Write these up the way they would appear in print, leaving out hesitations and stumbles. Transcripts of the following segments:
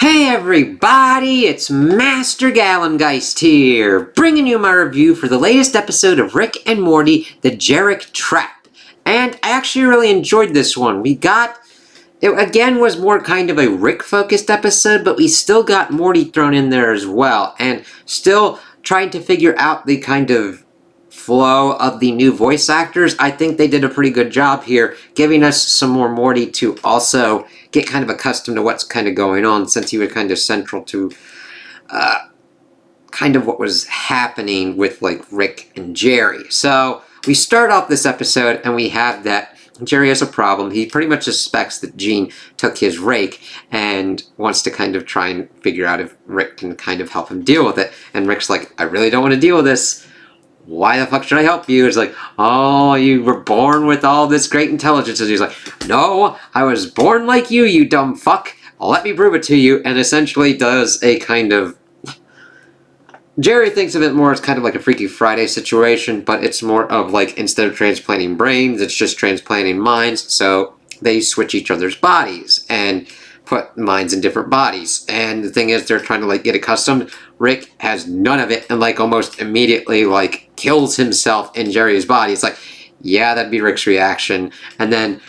Hey everybody, it's Master Gallengeist here, bringing you my review for the latest episode of Rick and Morty The Jerrick Trap. And I actually really enjoyed this one. It again was more kind of a Rick-focused episode, but we still got Morty thrown in there as well, and still trying to figure out the kind of flow of the new voice actors. I think they did a pretty good job here, giving us some more Morty to also get kind of accustomed to what's kind of going on, since he was kind of central to kind of what was happening with like Rick and Jerry. So we start off this episode and we have that Jerry has a problem. He pretty much suspects that Gene took his rake and wants to kind of try and figure out if Rick can kind of help him deal with it. And Rick's like, I really don't want to deal with this. Why the fuck should I help you? It's like, oh, you were born with all this great intelligence. And he's like, no, I was born like you dumb fuck. Let me prove it to you. And essentially does a kind of... Jerry thinks of it more as kind of like a Freaky Friday situation, but it's more of like, instead of transplanting brains, it's just transplanting minds. So they switch each other's bodies and put minds in different bodies. And the thing is, they're trying to like get accustomed. Rick has none of it and like almost immediately like kills himself in Jerry's body. It's like, yeah, that'd be Rick's reaction. And then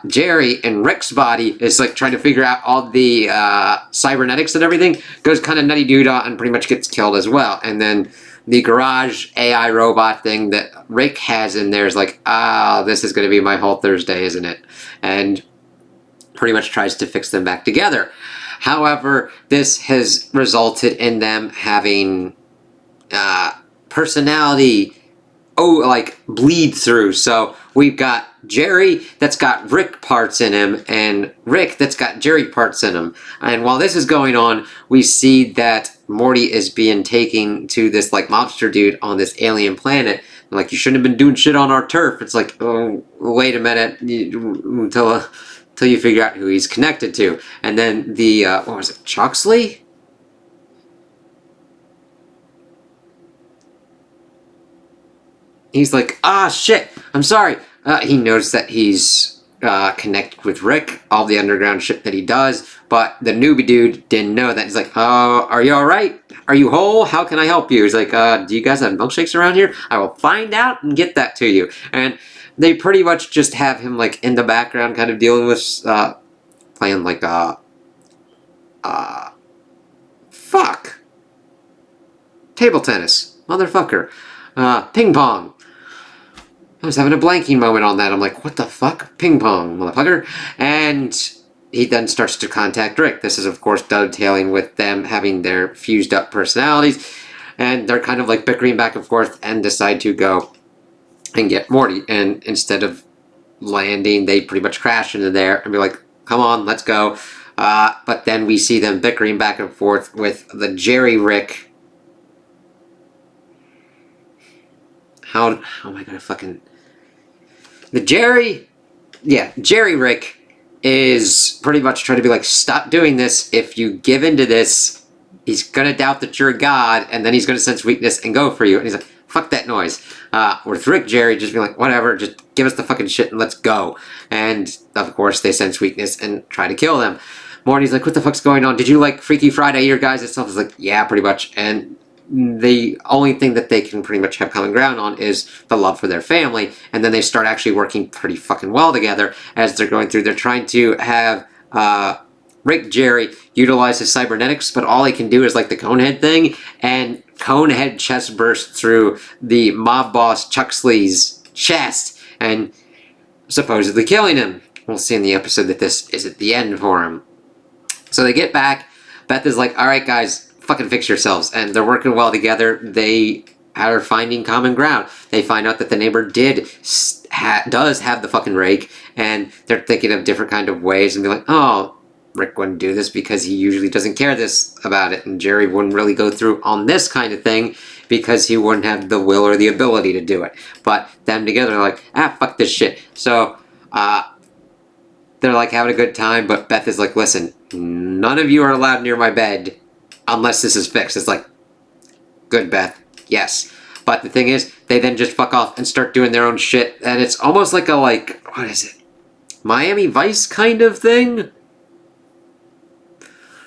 Jerry in Rick's body is like trying to figure out all the cybernetics and everything, goes kind of nutty doodah and pretty much gets killed as well. And then the garage AI robot thing that Rick has in there is like, this is going to be my whole Thursday, isn't it? And pretty much tries to fix them back together. However, this has resulted in them having personality bleed through. So we've got Jerry that's got Rick parts in him and Rick that's got Jerry parts in him. And while this is going on, we see that Morty is being taken to this like mobster dude on this alien planet. Like, you shouldn't have been doing shit on our turf. It's like, oh, wait a minute, until you figure out who he's connected to. And then the, what was it, Choxley? He's like, shit, I'm sorry. He knows that he's connected with Rick, all the underground shit that he does, but the newbie dude didn't know that. He's like, are you alright? Are you whole? How can I help you? He's like, do you guys have milkshakes around here? I will find out and get that to you. And they pretty much just have him like in the background kind of dealing with, playing like, fuck. Table tennis. Motherfucker. Ping pong. I was having a blanking moment on that. I'm like, what the fuck? Ping pong, motherfucker. And he then starts to contact Rick. This is, of course, dovetailing with them having their fused up personalities. And they're kind of like bickering back and forth and decide to go and get Morty. And instead of landing, they pretty much crash into there and be like, come on, let's go. But then we see them bickering back and forth with the Jerry Rick. How am I gonna fucking... Jerry Rick is pretty much trying to be like, stop doing this. If you give into this, he's gonna doubt that you're a god, and then he's gonna sense weakness and go for you. And he's like, fuck that noise. With Rick, Jerry just being like, whatever, just give us the fucking shit and let's go. And of course, they sense weakness and try to kill them. Morty's like, what the fuck's going on? Did you like Freaky Friday, your guys? Itself is like, yeah, pretty much. And the only thing that they can pretty much have common ground on is the love for their family, and then they start actually working pretty fucking well together as they're going through. They're trying to have Rick Jerry utilize his cybernetics, but all he can do is like the Conehead thing, and Conehead chest bursts through the mob boss Chuxley's chest and supposedly killing him. We'll see in the episode that this is at the end for him. So they get back. Beth is like, alright guys, fucking fix yourselves. And they're working well together. They are finding common ground. They find out that the neighbor does have the fucking rake, and they're thinking of different kind of ways and be like, oh, Rick wouldn't do this because he usually doesn't care about it, and Jerry wouldn't really go through on this kind of thing because he wouldn't have the will or the ability to do it. But them together are like, fuck this shit. So they're like having a good time, but Beth is like, listen, none of you are allowed near my bed unless this is fixed. It's like, good, Beth, yes. But the thing is, they then just fuck off and start doing their own shit, and it's almost like a, what is it? Miami Vice kind of thing?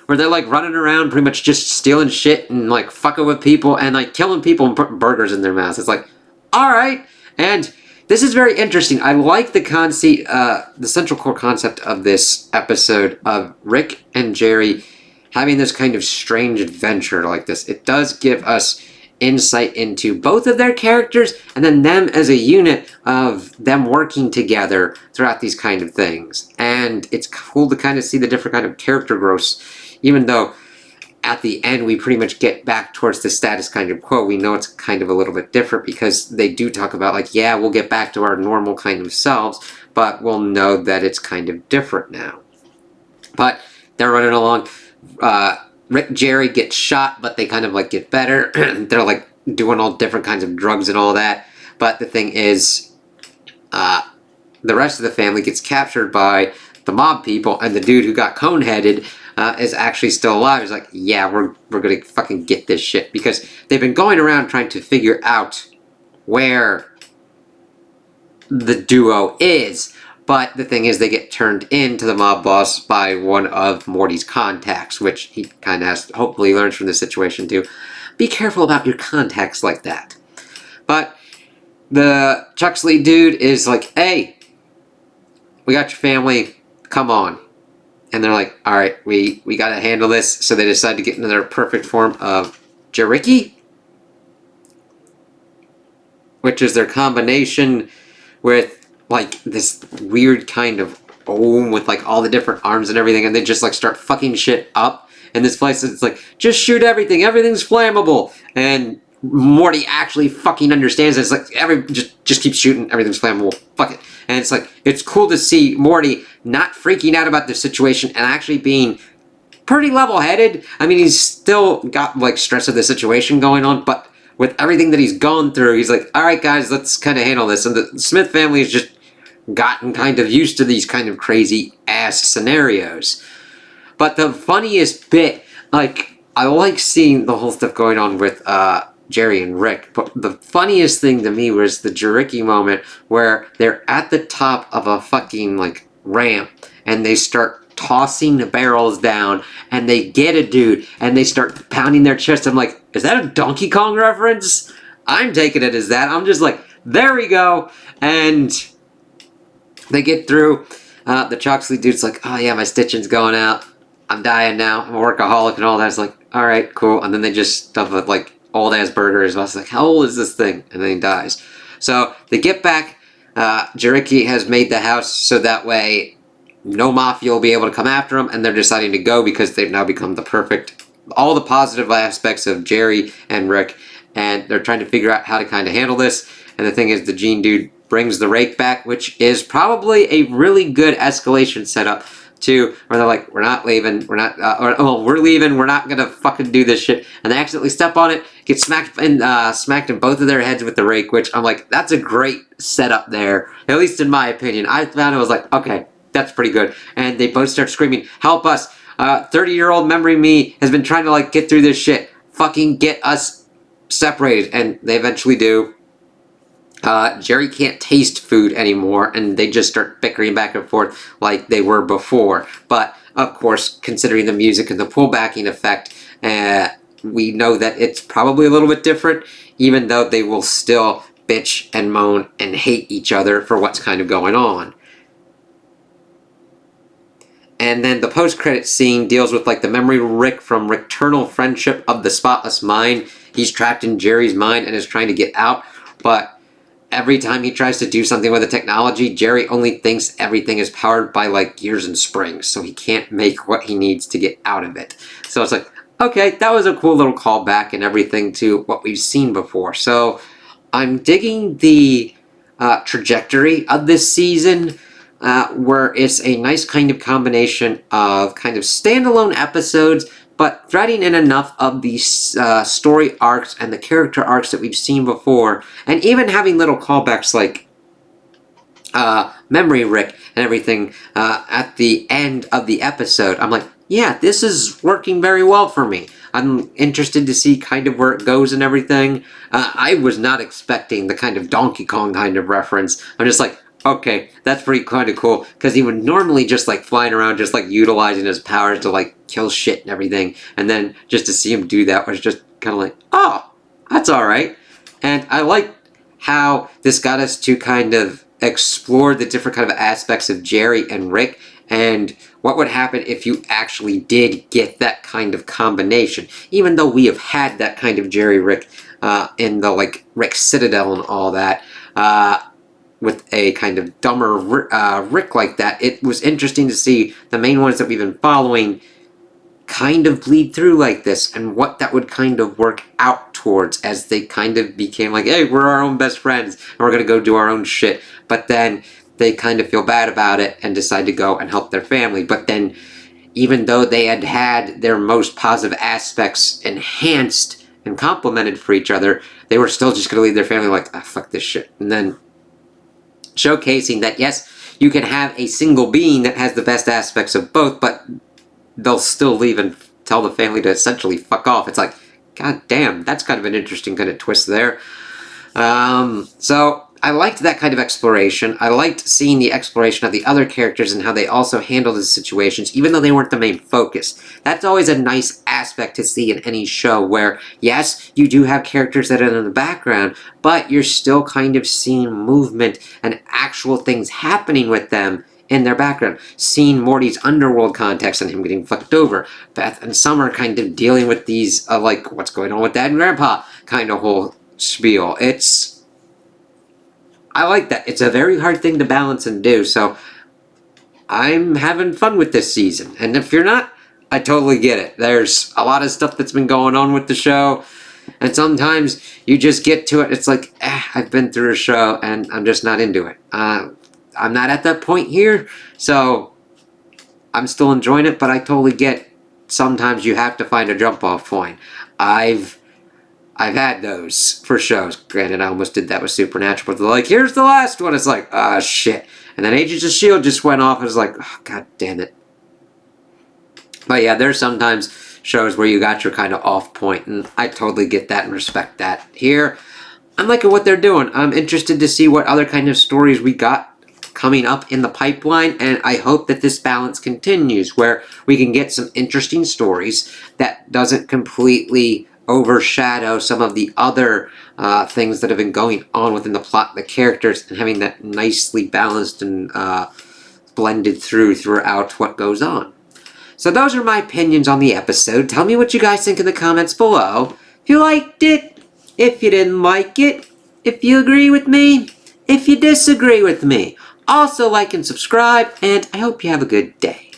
where they're like running around pretty much just stealing shit and like fucking with people and like killing people and putting burgers in their mouths. It's like, alright. And this is very interesting. I like the conceit, the central core concept of this episode of Rick and Jerry having this kind of strange adventure like this. It does give us insight into both of their characters and then them as a unit of them working together throughout these kind of things. And it's cool to kind of see the different kind of character growths, even though at the end we pretty much get back towards the status kind of quo. We know it's kind of a little bit different because they do talk about like, yeah, we'll get back to our normal kind of selves, but we'll know that it's kind of different now. But they're running along. Rick and Jerry get shot, but they kind of like get better. They're like doing all different kinds of drugs and all that. But the thing is, the rest of the family gets captured by the mob people, and the dude who got cone-headed is actually still alive. He's like, yeah, we're gonna fucking get this shit. Because they've been going around trying to figure out where the duo is. But the thing is, they get turned into the mob boss by one of Morty's contacts, which he kind of has to hopefully learns from this situation to be careful about your contacts like that. But the Chuxley dude is like, hey, we got your family, come on. And they're like, alright, we gotta handle this. So they decide to get into their perfect form of Jerricky, which is their combination with like this weird kind of ohm with like all the different arms and everything, and they just like start fucking shit up in this place. It's like, just shoot everything, everything's flammable. And Morty actually fucking understands it. It's like, just keep shooting, everything's flammable, fuck it. And it's like, it's cool to see Morty not freaking out about the situation and actually being pretty level-headed. I mean, he's still got like stress of the situation going on, but with everything that he's gone through, he's like, alright guys, let's kind of handle this. And the Smith family has just gotten kind of used to these kind of crazy ass scenarios. But the funniest bit, like, I like seeing the whole stuff going on with Jerry and Rick, but the funniest thing to me was the Jerricky moment where they're at the top of a fucking like ramp and they start tossing the barrels down and they get a dude and they start pounding their chest. I'm like, is that a Donkey Kong reference? I'm taking it as that. I'm just like, there we go. And they get through. The Chuxley dude's like, oh yeah, my stitching's going out. I'm dying now. I'm a workaholic and all that. It's like, alright, cool. And then they just stuff it like old ass burgers. I was like, how old is this thing? And then he dies. So they get back. Jerricky has made the house so that way no mafia will be able to come after them, and they're deciding to go because they've now become the perfect, all the positive aspects of Jerry and Rick, and they're trying to figure out how to kind of handle this. And the thing is, the Gene dude brings the rake back, which is probably a really good escalation setup to where they're like, we're not leaving, we're not, we're leaving, we're not gonna fucking do this shit. And they accidentally step on it, get smacked in both of their heads with the rake, which I'm like, that's a great setup there, at least in my opinion. I found it was like, okay, that's pretty good. And they both start screaming, help us, 30-year-old memory me has been trying to like get through this shit, fucking get us separated. And they eventually do. Jerry can't taste food anymore, and they just start bickering back and forth like they were before. But, of course, considering the music and the pullbacking effect, we know that it's probably a little bit different, even though they will still bitch and moan and hate each other for what's kind of going on. And then the post-credit scene deals with like the memory Rick from Returnal Friendship of the Spotless Mind. He's trapped in Jerry's mind and is trying to get out, but every time he tries to do something with the technology, Jerry only thinks everything is powered by like gears and springs, so he can't make what he needs to get out of it. So it's like, okay, that was a cool little callback and everything to what we've seen before. So I'm digging the trajectory of this season, where it's a nice kind of combination of kind of standalone episodes, but threading in enough of these story arcs and the character arcs that we've seen before, and even having little callbacks like Memory Rick and everything at the end of the episode. I'm like, yeah, this is working very well for me. I'm interested to see kind of where it goes and everything. I was not expecting the kind of Donkey Kong kind of reference. I'm just like, okay, that's pretty kind of cool, because he would normally just like flying around, just like utilizing his powers to like kill shit and everything, and then just to see him do that was just kind of like, oh, that's all right. And I like how this got us to kind of explore the different kind of aspects of Jerry and Rick, and what would happen if you actually did get that kind of combination. Even though we have had that kind of Jerry Rick in the like Rick Citadel and all that, with a kind of dumber Rick like that, it was interesting to see the main ones that we've been following kind of bleed through like this, and what that would kind of work out towards as they kind of became like, hey, we're our own best friends and we're gonna go do our own shit, but then they kind of feel bad about it and decide to go and help their family. But then, even though they had had their most positive aspects enhanced and complemented for each other, they were still just gonna leave their family like, ah, fuck this shit. And then showcasing that, yes, you can have a single being that has the best aspects of both, but they'll still leave and tell the family to essentially fuck off. It's like, god damn, that's kind of an interesting kind of twist there. So I liked that kind of exploration. I liked seeing the exploration of the other characters and how they also handled the situations, even though they weren't the main focus. That's always a nice aspect to see in any show where, yes, you do have characters that are in the background, but you're still kind of seeing movement and actual things happening with them in their background. Seeing Morty's underworld context and him getting fucked over. Beth and Summer kind of dealing with these, like, what's going on with Dad and Grandpa kind of whole spiel. I like that. It's a very hard thing to balance and do, so I'm having fun with this season. And if you're not, I totally get it. There's a lot of stuff that's been going on with the show, and sometimes you just get to it, it's like, I've been through a show, and I'm just not into it. I'm not at that point here, so I'm still enjoying it, but I totally get sometimes you have to find a jump-off point. I've had those for shows. Granted, I almost did that with Supernatural, but they're like, here's the last one. It's like, ah, shit. And then Agents of S.H.I.E.L.D. just went off, and it's like, oh, god damn it. But yeah, there's sometimes shows where you got your kind of off point, and I totally get that and respect that. Here, I'm liking what they're doing. I'm interested to see what other kind of stories we got coming up in the pipeline, and I hope that this balance continues, where we can get some interesting stories that doesn't completely overshadow some of the other things that have been going on within the plot and the characters, and having that nicely balanced and blended throughout what goes on. So those are my opinions on the episode. Tell me what you guys think in the comments below. If you liked it, if you didn't like it, if you agree with me, if you disagree with me. Also like and subscribe, and I hope you have a good day.